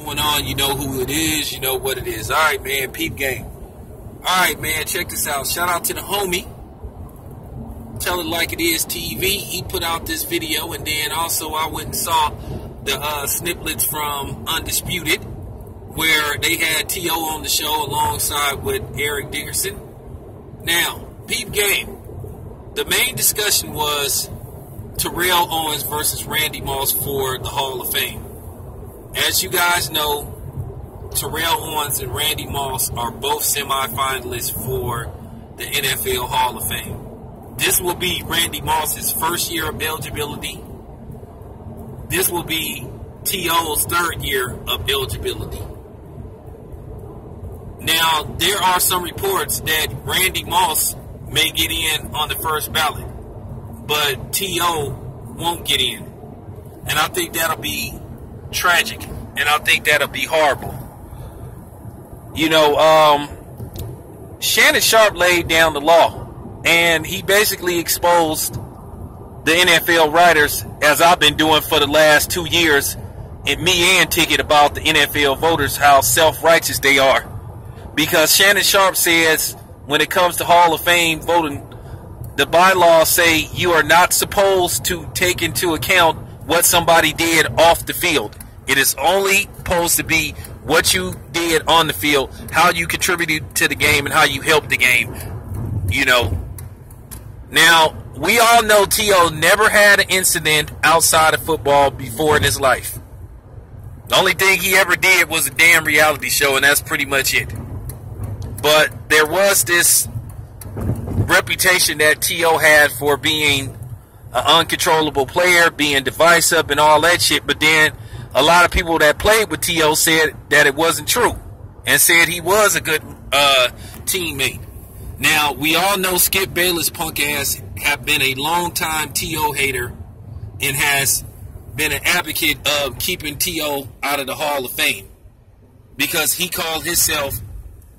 going on? You know who it is. You know what it is. All right, man. Peep game. All right, man. Check this out. Shout out to the homie. Tell It Like It Is TV. He put out this video, and then also I went and saw the snippets from Undisputed, where they had T.O. on the show alongside with Eric Dickerson. Now, peep game. The main discussion was Terrell Owens versus Randy Moss for the Hall of Fame. As you guys know, Terrell Owens and Randy Moss are both semifinalists for the NFL Hall of Fame. This will be Randy Moss's first year of eligibility. This will be T.O.'s third year of eligibility. Now, there are some reports that Randy Moss may get in on the first ballot, but T.O. won't get in. And I think that'll be tragic, and I think that'll be horrible. You know, Shannon Sharp laid down the law, and he basically exposed the NFL writers, as I've been doing for the last 2 years, and me and Ticket, about the NFL voters, how self-righteous they are. Because Shannon Sharp says when it comes to Hall of Fame voting, the bylaws say you are not supposed to take into account what somebody did off the field. It is only supposed to be what you did on the field, how you contributed to the game, and how you helped the game. You know. Now, we all know T.O. never had an incident outside of football before in his life. The only thing he ever did was a damn reality show, and that's pretty much it. But there was this reputation that T.O. had for being an uncontrollable player, being divisive and all that shit. But then a lot of people that played with T.O. said that it wasn't true and said he was a good teammate. Now, we all know Skip Bayless punk ass have been a long-time T.O. hater and has been an advocate of keeping T.O. out of the Hall of Fame because he called himself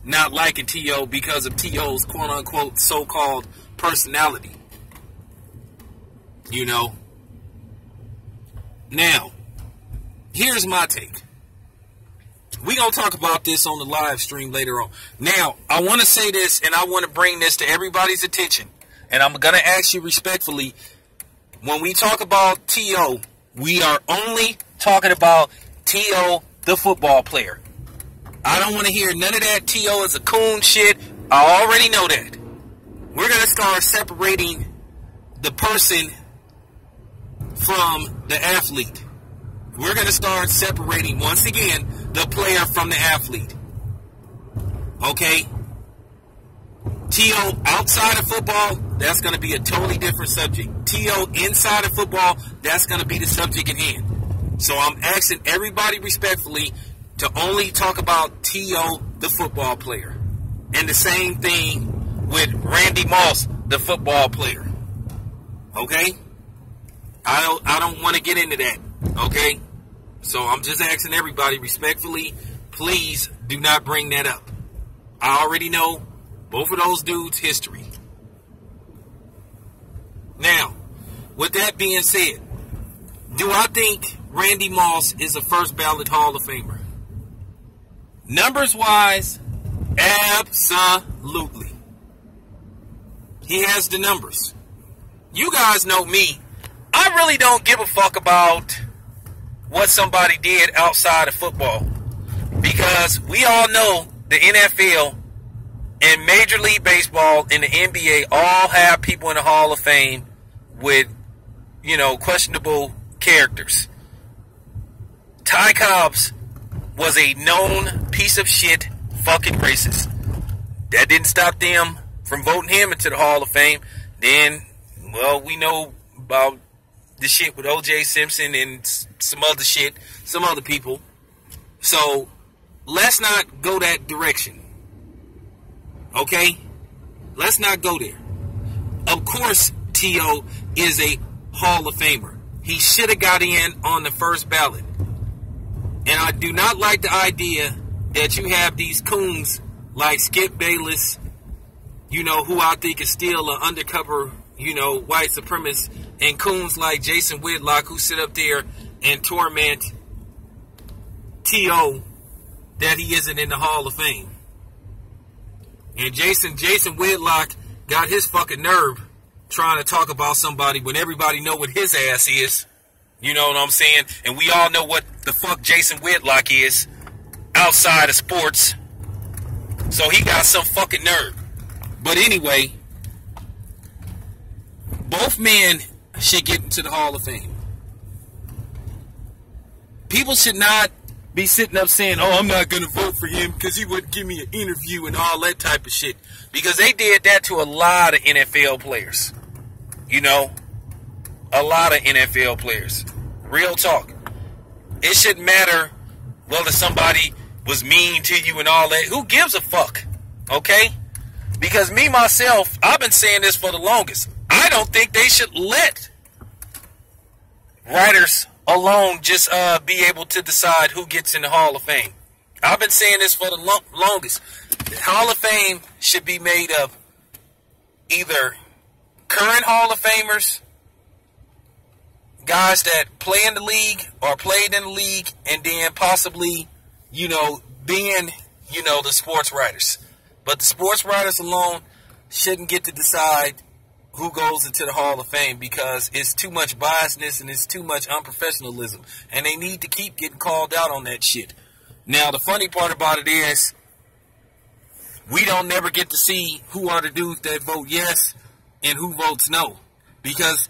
not liking T.O. because of T.O.'s quote-unquote so-called personality. You know? Now, here's my take. We're going to talk about this on the live stream later on. Now, I want to say this, and I want to bring this to everybody's attention. And I'm going to ask you respectfully, when we talk about T.O., we are only talking about T.O., the football player. I don't want to hear none of that T.O. is a coon shit. I already know that. We're going to start separating the person from the athlete. We're going to start separating, once again, the player from the athlete. Okay? T.O. outside of football, that's going to be a totally different subject. T.O. inside of football, that's going to be the subject at hand. So I'm asking everybody respectfully to only talk about T.O., the football player. And the same thing with Randy Moss, the football player. Okay? I don't want to get into that. Okay? So I'm just asking everybody respectfully, please do not bring that up. I already know both of those dudes' history. Now, with that being said, do I think Randy Moss is a first ballot Hall of Famer? Numbers wise, absolutely. He has the numbers. You guys know me. I really don't give a fuck about what somebody did outside of football, because we all know the NFL and Major League Baseball and the NBA all have people in the Hall of Fame with, you know, questionable characters. Ty Cobbs was a known piece of shit fucking racist. That didn't stop them from voting him into the Hall of Fame. Then, well, we know about the shit with O.J. Simpson and some other shit, some other people. So, let's not go that direction. Okay? Let's not go there. Of course, T.O. is a Hall of Famer. He should have got in on the first ballot. And I do not like the idea that you have these coons like Skip Bayless, you know, who I think is still an undercover, you know, white supremacist, and coons like Jason Whitlock who sit up there and torment T.O. that he isn't in the Hall of Fame. And Jason Whitlock got his fucking nerve trying to talk about somebody when everybody know what his ass is. You know what I'm saying? And we all know what the fuck Jason Whitlock is outside of sports. So he got some fucking nerve. But anyway, both men should get into the Hall of Fame. People should not be sitting up saying, oh, I'm not going to vote for him because he wouldn't give me an interview and all that type of shit. Because they did that to a lot of NFL players. You know, a lot of NFL players. Real talk. It shouldn't matter whether somebody was mean to you and all that. Who gives a fuck? Okay? Because me, myself, I've been saying this for the longest. I don't think they should let writers alone just be able to decide who gets in the Hall of Fame. I've been saying this for the longest. The Hall of Fame should be made of either current Hall of Famers, guys that play in the league or played in the league, and then possibly, you know, being, you know, the sports writers. But the sports writers alone shouldn't get to decide who goes into the Hall of Fame because it's too much biasness and it's too much unprofessionalism. And they need to keep getting called out on that shit. Now, the funny part about it is we don't never get to see who are the dudes that vote yes and who votes no. Because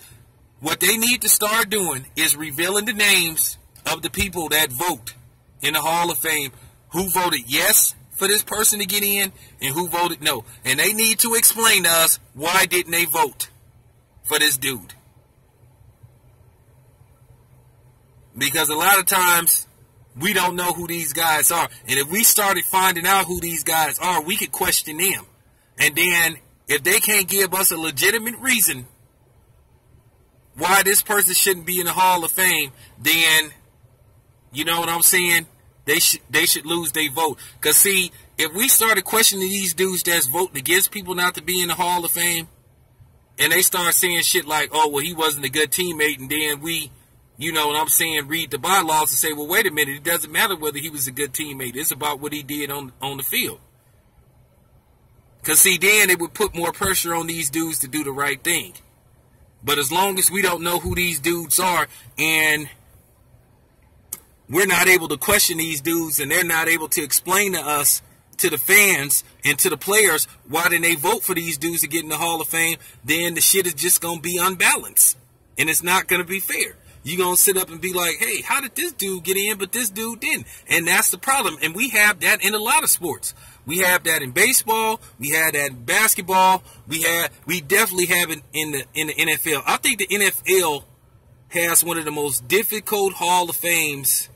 what they need to start doing is revealing the names of the people that vote in the Hall of Fame, who voted yes for this person to get in and who voted no. And they need to explain to us why didn't they vote for this dude. Because a lot of times we don't know who these guys are. And if we started finding out who these guys are, we could question them. And then if they can't give us a legitimate reason why this person shouldn't be in the Hall of Fame, then, you know what I'm saying? They should lose their vote. Because, see, if we started questioning these dudes that's voting against people not to be in the Hall of Fame, and they start saying shit like, oh, well, he wasn't a good teammate, and then we, you know what I'm saying, read the bylaws and say, well, wait a minute, it doesn't matter whether he was a good teammate. It's about what he did on the field. Because, see, then it would put more pressure on these dudes to do the right thing. But as long as we don't know who these dudes are, and we're not able to question these dudes, and they're not able to explain to us, to the fans, and to the players, why didn't they vote for these dudes to get in the Hall of Fame, then the shit is just going to be unbalanced. And it's not going to be fair. You're going to sit up and be like, hey, how did this dude get in, but this dude didn't? And that's the problem. And we have that in a lot of sports. We have that in baseball. We have that in basketball. We definitely have it in the NFL. I think the NFL has one of the most difficult Hall of Fames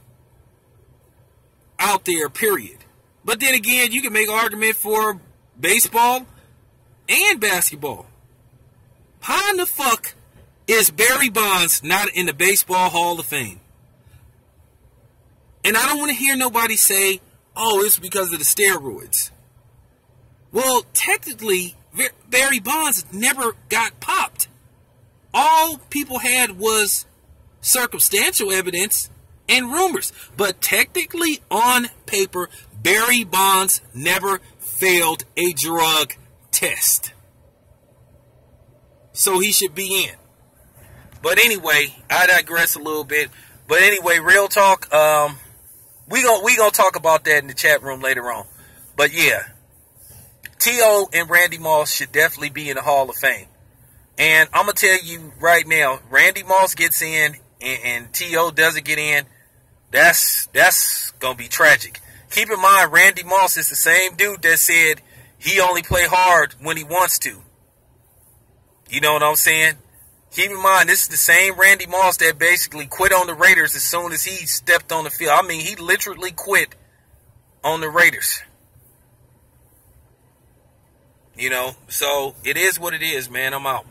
out there, period. But then again, you can make an argument for baseball and basketball. How in the fuck is Barry Bonds not in the Baseball Hall of Fame? And I don't want to hear nobody say, oh, it's because of the steroids. Well, technically, Barry Bonds never got popped. All people had was circumstantial evidence and rumors. But technically, on paper, Barry Bonds never failed a drug test. So he should be in. But anyway, I digress a little bit. But anyway, real talk. We gonna talk about that in the chat room later on. But yeah, T.O. and Randy Moss should definitely be in the Hall of Fame. And I'm gonna tell you right now, Randy Moss gets in and T.O. doesn't get in. That's gonna be tragic. Keep in mind, Randy Moss is the same dude that said he only play hard when he wants to. You know what I'm saying? Keep in mind, this is the same Randy Moss that basically quit on the Raiders as soon as he stepped on the field. I mean, he literally quit on the Raiders. You know, so it is what it is, man. I'm out.